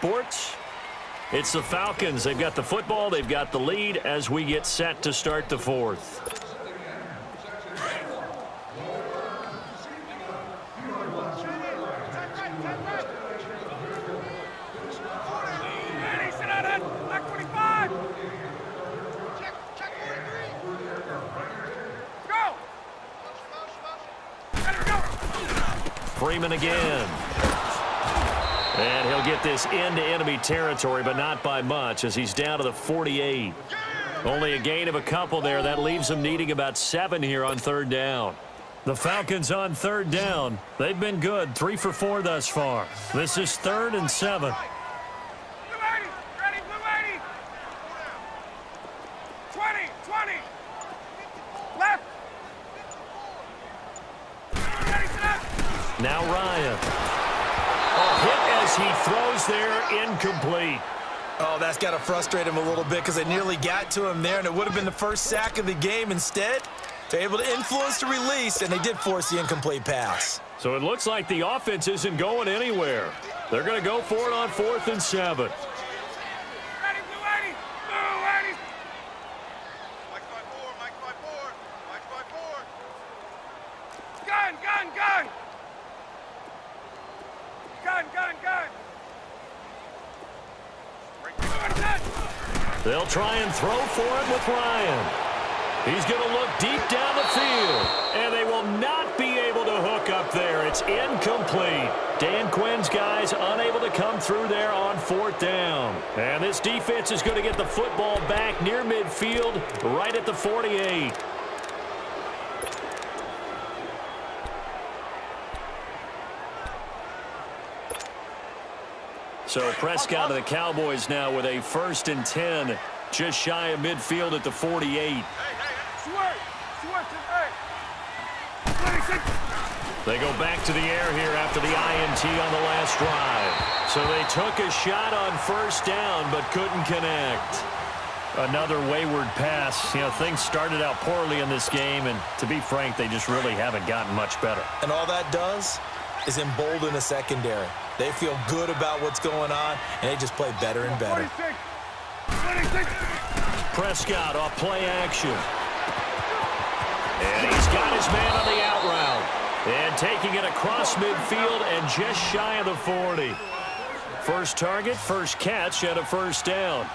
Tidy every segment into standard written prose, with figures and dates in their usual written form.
sports. It's the Falcons. They've got the football. They've got the lead as we get set to start the fourth. Freeman again. And he'll get this into enemy territory, but not by much as he's down to the 48. Only a gain of a couple there. That leaves them needing about 7 here on third down. The Falcons on third down. They've been good, 3 for 4 thus far. This is 3rd and 7. Now Ryan. Hit as he throws there, incomplete. Oh, that's got to frustrate him a little bit because they nearly got to him there, and it would have been the first sack of the game. Instead, they're able to influence the release, and they did force the incomplete pass. So it looks like the offense isn't going anywhere. They're going to go for it on 4th and 7. They'll try and throw for it with Ryan. He's going to look deep down the field, and they will not be able to hook up there. It's incomplete. Dan Quinn's guys unable to come through there on 4th down. And this defense is going to get the football back near midfield, right at the 48. So Prescott of the Cowboys now with a 1st and 10, just shy of midfield at the 48. They go back to the air here after the INT on the last drive. So they took a shot on 1st down but couldn't connect. Another wayward pass. You know, things started out poorly in this game, and to be frank, they just really haven't gotten much better. And all that does is embolden the secondary. They feel good about what's going on, and they just play better and better. Prescott off play action. And he's got his man on the out route. And taking it across midfield and just shy of the 40. First target, first catch, and a 1st down.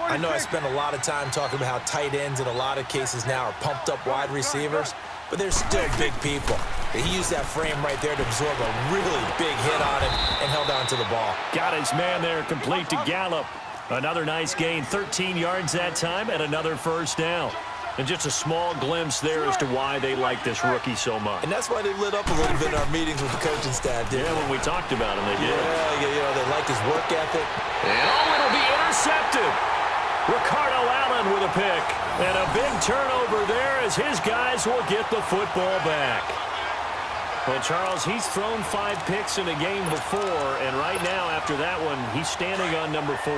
I know I spent a lot of time talking about how tight ends in a lot of cases now are pumped up wide receivers, but they're still big people. He used that frame right there to absorb a really big hit on him and held on to the ball. Got his man there, complete to Gallup. Another nice gain, 13 yards that time, and another 1st down. And just a small glimpse there as to why they like this rookie so much. And that's why they lit up a little bit in our meetings with the coaching staff, didn't they? When we talked about him, they did. Yeah, you know, they like his work ethic. And it'll be intercepted. Ricardo Allen with a pick. And a big turnover there as his guys will get the football back. Well, Charles, he's thrown 5 picks in a game before, and right now, after that one, he's standing on number 4.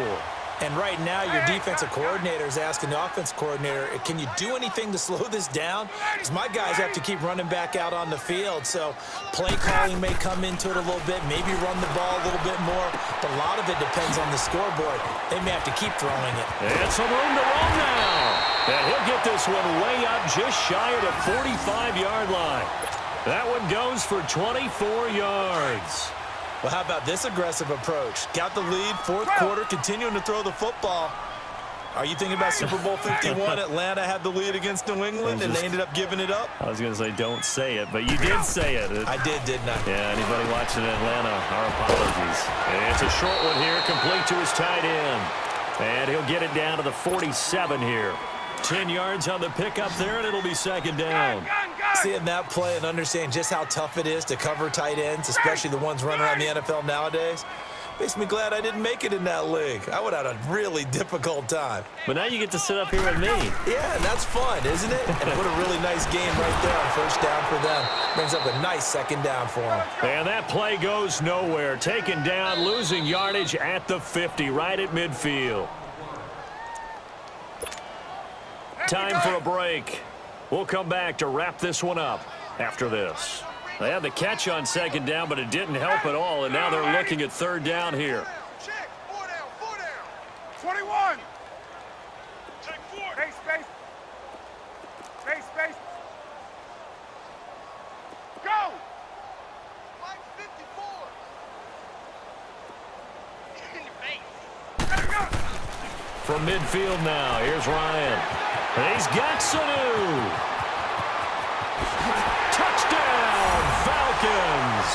And right now, your defensive coordinator is asking the offensive coordinator, can you do anything to slow this down? Because my guys have to keep running back out on the field. So play calling may come into it a little bit, maybe run the ball a little bit more. But a lot of it depends on the scoreboard. They may have to keep throwing it. And some room to run now. And he'll get this one way up just shy of the 45-yard line. That one goes for 24 yards. Well, how about this aggressive approach? Got the lead, 4th quarter, continuing to throw the football. Are you thinking about Super Bowl 51? Atlanta had the lead against New England, and they ended up giving it up? I was going to say don't say it, but you did say it. I didn't I? Yeah, anybody watching Atlanta, our apologies. And it's a short one here, complete to his tight end. And he'll get it down to the 47 here. 10 yards on the pickup there, and it'll be 2nd down. Seeing that play and understanding just how tough it is to cover tight ends, especially the ones running around the NFL nowadays, makes me glad I didn't make it in that league. I would have had a really difficult time. But now you get to sit up here with me. Yeah, and that's fun, isn't it? And put a really nice game right there on 1st down for them. Brings up a nice 2nd down for them. And that play goes nowhere. Taken down, losing yardage at the 50, right at midfield. Time for a break. We'll come back to wrap this one up after this. They had the catch on 2nd down, but it didn't help at all, and now they're looking at 3rd down here. 21. Take 4. Space, space. Space, space. Go! Line 54. In your face. From midfield now, here's Ryan. And he's got Sanu. Touchdown, Falcons.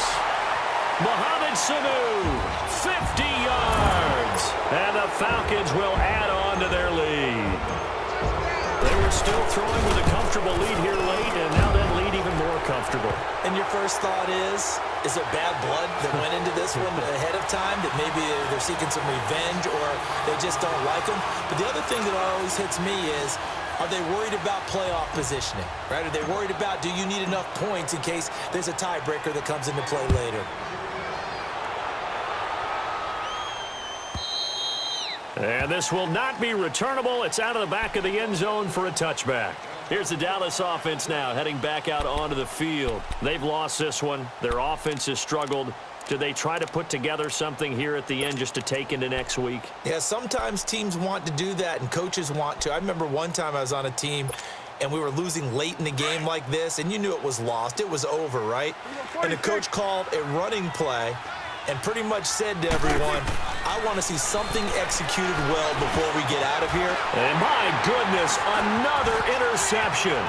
Mohamed Sanu, 50 yards. And the Falcons will add on to their lead. They were still throwing with a comfortable lead here late, and now that lead even more comfortable. And your first thought is there bad blood that went into this one ahead of time, that maybe they're seeking some revenge or they just don't like them? But the other thing that always hits me is, are they worried about playoff positioning, right? Are they worried about, do you need enough points in case there's a tiebreaker that comes into play later? And this will not be returnable. It's out of the back of the end zone for a touchback. Here's the Dallas offense now heading back out onto the field. They've lost this one. Their offense has struggled. Do they try to put together something here at the end just to take into next week? Yeah, sometimes teams want to do that and coaches want to. I remember one time I was on a team and we were losing late in the game like this, and you knew it was lost. It was over, right? And the coach called a running play and pretty much said to everyone, I want to see something executed well before we get out of here. And my goodness, another interception.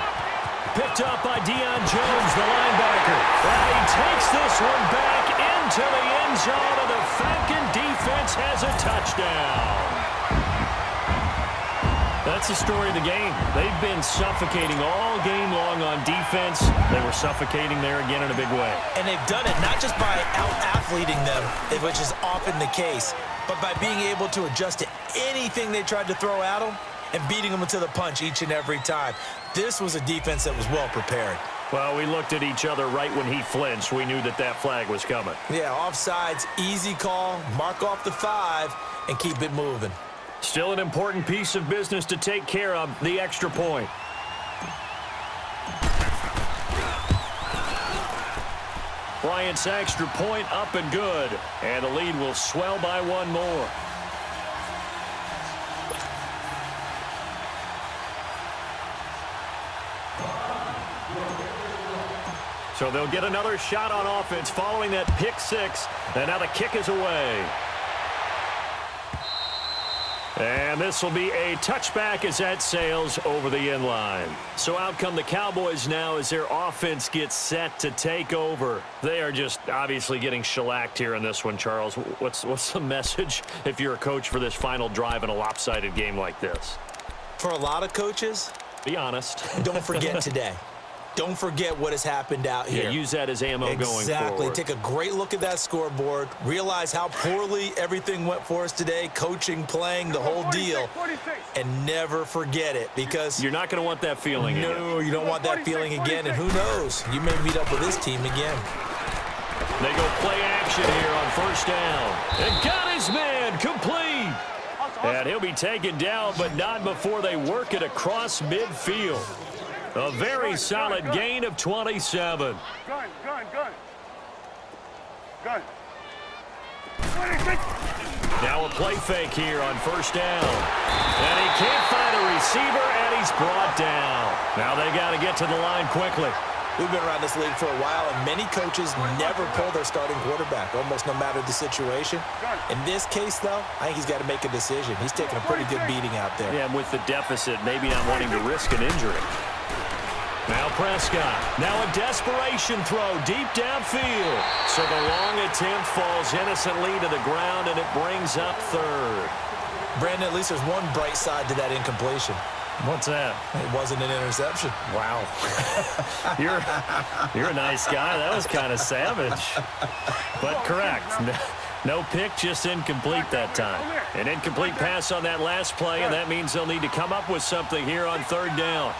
Picked up by Deion Jones, the linebacker. And he takes this one back into the end zone, and the Falcon defense has a touchdown. That's the story of the game. They've been suffocating all game long on defense. They were suffocating there again in a big way. And they've done it not just by out-athleting them, which is often the case, but by being able to adjust to anything they tried to throw at them and beating them to the punch each and every time. This was a defense that was well prepared. Well, we looked at each other right when he flinched. We knew that that flag was coming. Yeah, offsides, easy call, mark off the 5, and keep it moving. Still an important piece of business to take care of, the extra point. Bryant's extra point up and good. And the lead will swell by one more. So they'll get another shot on offense following that pick 6. And now the kick is away. And this will be a touchback as that sails over the end line. So out come the Cowboys now as their offense gets set to take over. They are just obviously getting shellacked here in this one, Charles. What's the message if you're a coach for this final drive in a lopsided game like this? For a lot of coaches, be honest. Don't forget today. Don't forget what has happened out here. Yeah, use that as ammo going forward. Exactly. Take a great look at that scoreboard. Realize how poorly everything went for us today. Coaching, playing, the whole deal. And never forget it, because you're not going to want that feeling again. No, you don't want that feeling again. And who knows? You may meet up with this team again. They go play action here on first down. And got his man complete. And he'll be taken down, but not before they work it across midfield. A very solid gain of 27. Gun. 26. Now a play fake here on first down. And he can't find a receiver, and he's brought down. Now they got to get to the line quickly. We've been around this league for a while, and many coaches never pull their starting quarterback, almost no matter the situation. In this case, though, I think he's got to make a decision. He's taking a pretty good beating out there. Yeah, with the deficit, maybe not wanting to risk an injury. Now Prescott. Now a desperation throw deep downfield. So the long attempt falls innocently to the ground, and it brings up third. Brandon, at least there's one bright side to that incompletion. What's that? It wasn't an interception. Wow. You're a nice guy. That was kind of savage. But correct. No pick, just incomplete that time. An incomplete pass on that last play, and that means they'll need to come up with something here on third down.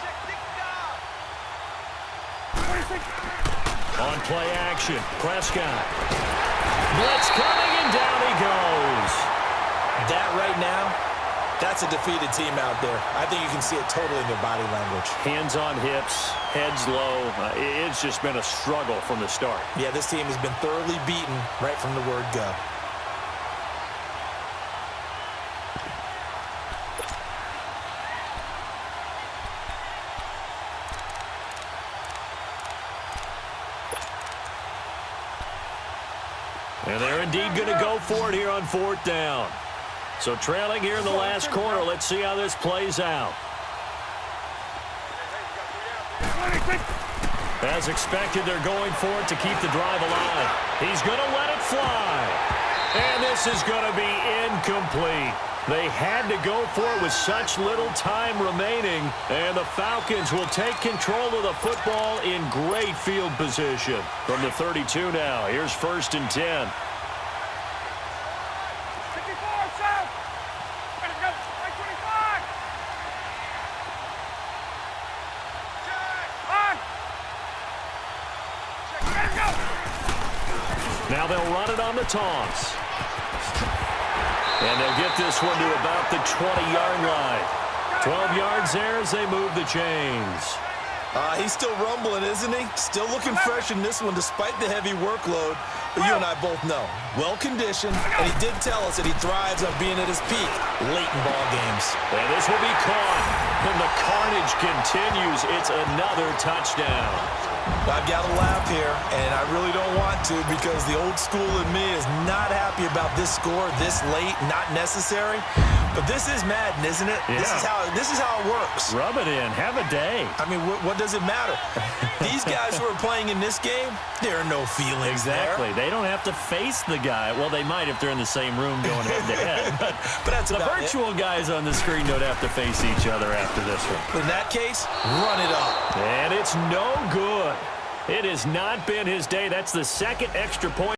On play action, Prescott. Blitz coming, and down he goes. That right now, that's a defeated team out there. I think you can see it totally in their body language. Hands on hips, heads low. It's just been a struggle from the start. Yeah, this team has been thoroughly beaten right from the word go. And they're indeed going to go for it here on 4th down. So trailing here in the last quarter. Let's see how this plays out. As expected, they're going for it to keep the drive alive. He's going to let it fly. And this is going to be incomplete. They had to go for it with such little time remaining. And the Falcons will take control of the football in great field position. From the 32 now, here's 1st and 10. Now they'll run it on the toss. And they'll get this one to about the 20-yard line. 12 yards there as they move the chains. He's still rumbling, isn't he? Still looking fresh in this one despite the heavy workload. But you and I both know, well-conditioned, and he did tell us that he thrives on being at his peak late in ball games. And this will be caught. And the carnage continues. It's another touchdown. I've got to laugh here, and I really don't want to because the old school in me is not happy about this score this late, not necessary. But this is Madden, isn't it? Yeah. This is how it works. Rub it in. Have a day. I mean, what does it matter? These guys who are playing in this game, there are no feelings Exactly. there. They don't have to face the guy. Well, they might if they're in the same room going head-to-head. But that's the about virtual guys on the screen don't have to face each other after this one. In that case, run it up. And it's no good. It has not been his day. That's the second extra point.